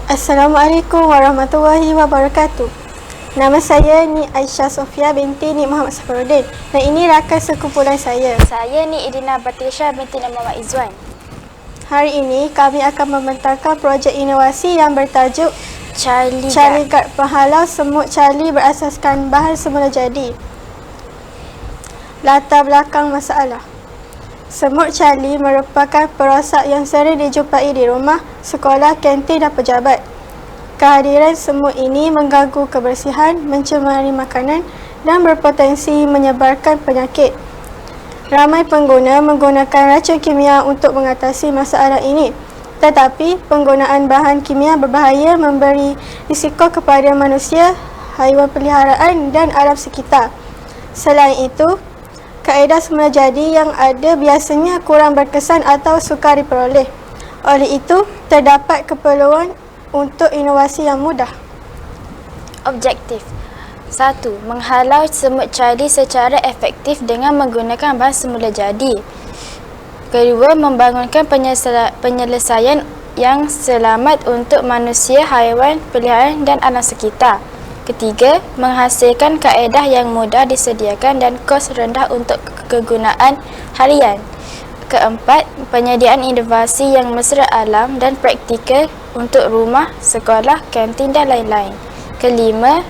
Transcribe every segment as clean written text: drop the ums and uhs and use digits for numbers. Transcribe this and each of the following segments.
Assalamualaikum warahmatullahi wabarakatuh. Nama saya Ni Aisyah Sofia binti Ni Muhammad Safarudin dan ini rakan sekumpulan saya. Saya Ni Idina Batrisha binti Ni Muhammad Izzuan. Hari ini kami akan membentangkan projek inovasi yang bertajuk Charlie Guard, penghalau semut Charlie berasaskan bahan semula jadi. Latar belakang masalah. Semut Charlie merupakan perosak yang sering dijumpai di rumah, sekolah, kantin dan pejabat. Kehadiran semut ini mengganggu kebersihan, mencemari makanan dan berpotensi menyebarkan penyakit. Ramai pengguna menggunakan racun kimia untuk mengatasi masalah ini. Tetapi, penggunaan bahan kimia berbahaya memberi risiko kepada manusia, haiwan peliharaan dan alam sekitar. Selain itu, kaedah semula jadi yang ada biasanya kurang berkesan atau sukar diperoleh. Oleh itu, terdapat keperluan untuk inovasi yang mudah. Objektif 1. Menghalau semut Charlie secara efektif dengan menggunakan bahan semula jadi. Kedua, membangunkan penyelesaian yang selamat untuk manusia, haiwan peliharaan dan alam sekitar. Ketiga, menghasilkan kaedah yang mudah disediakan dan kos rendah untuk kegunaan harian. Keempat, penyediaan inovasi yang mesra alam dan praktikal untuk rumah, sekolah, kantin dan lain-lain. Kelima,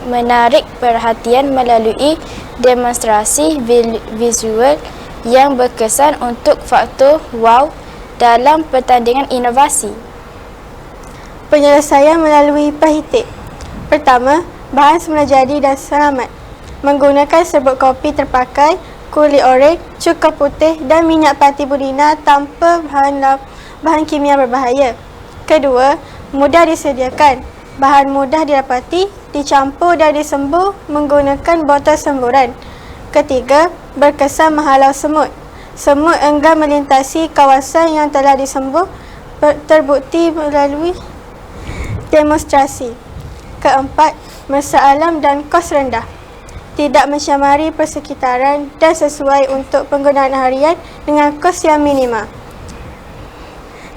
menarik perhatian melalui demonstrasi visual yang berkesan untuk faktor wow dalam pertandingan inovasi. Penyelesaian melalui pahitik. Pertama, bahan semula jadi dan selamat. Menggunakan serbuk kopi terpakai, kulit oranye, cuka putih dan minyak pati pudina tanpa bahan kimia berbahaya. Kedua, mudah disediakan. Bahan mudah didapati, dicampur dan disembur menggunakan botol semburan. Ketiga, berkesan menghalau semut. Semut enggan melintasi kawasan yang telah disembur, terbukti melalui demonstrasi. Keempat, mesra alam dan kos rendah. Tidak mencemari persekitaran dan sesuai untuk penggunaan harian dengan kos yang minima.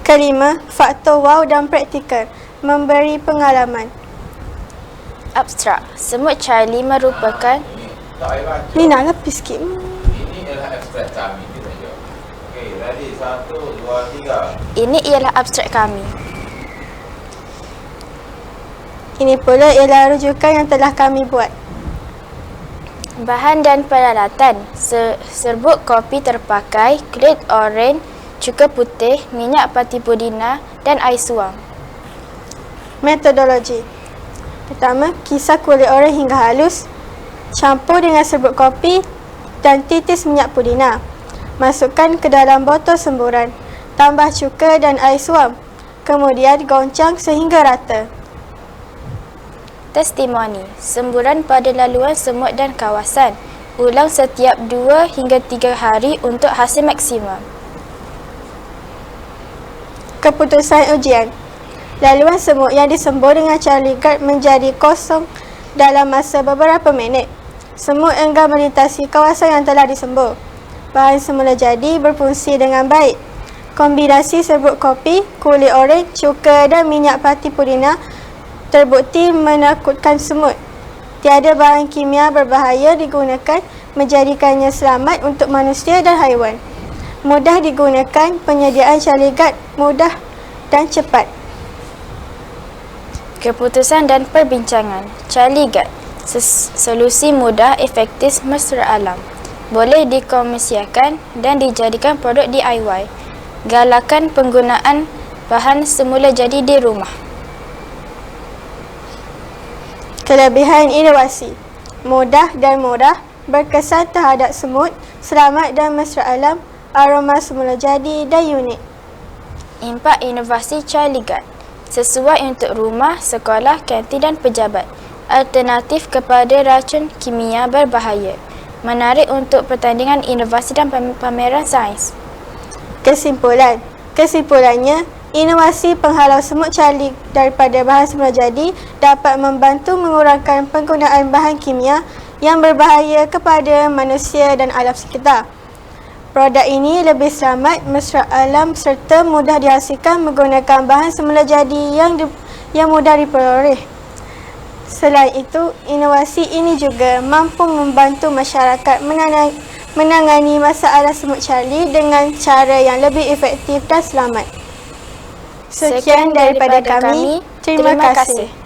Kelima, faktor wow dan praktikal. Memberi pengalaman. Abstrak. Semut Charlie merupakan Ni nak lebih sikit. Ini ialah abstrak kami kita jawab. Okey, ready? 1, 2, 3. Ini ialah abstrak kami. Ini pula ialah rujukan yang telah kami buat. Bahan dan peralatan: serbuk kopi terpakai, kulit oranye, cuka putih, minyak pati pudina dan air suam. Metodologi. Pertama, kisar kulit oranye hingga halus. Campur dengan serbuk kopi dan titis minyak pudina. Masukkan ke dalam botol semburan. Tambah cuka dan air suam. Kemudian goncang sehingga rata. Testimoni. Semburan pada laluan semut dan kawasan. Ulang setiap 2 hingga 3 hari untuk hasil maksimum. Keputusan ujian. Laluan semut yang disembur dengan Charlie Guard menjadi kosong dalam masa beberapa minit. Semut enggan melintasi kawasan yang telah disembur. Bahan semula jadi berfungsi dengan baik. Kombinasi serbuk kopi, kulit oranye, cuka dan minyak pati pudina terbukti menakutkan semut. Tiada bahan kimia berbahaya digunakan, menjadikannya selamat untuk manusia dan haiwan. Mudah digunakan, penyediaan Charlie Guard mudah dan cepat. Keputusan dan perbincangan. Charlie Guard, solusi mudah, efektif, mesra alam. Boleh dikomersialkan dan dijadikan produk DIY. Galakan penggunaan bahan semula jadi di rumah. Kelebihan inovasi. Mudah dan murah, berkesan terhadap semut, selamat dan mesra alam, aroma semula jadi dan unik. Impak inovasi Charlie Guard. Sesuai untuk rumah, sekolah, kantin dan pejabat. Alternatif kepada racun kimia berbahaya. Menarik untuk pertandingan inovasi dan pameran sains. Kesimpulannya, inovasi penghalau semut Charlie daripada bahan semula jadi dapat membantu mengurangkan penggunaan bahan kimia yang berbahaya kepada manusia dan alam sekitar. Produk ini lebih selamat, mesra alam serta mudah dihasilkan menggunakan bahan semula jadi yang mudah diperoleh. Selain itu, inovasi ini juga mampu membantu masyarakat menangani masalah semut Charlie dengan cara yang lebih efektif dan selamat. Sekian daripada kami. Terima kasih.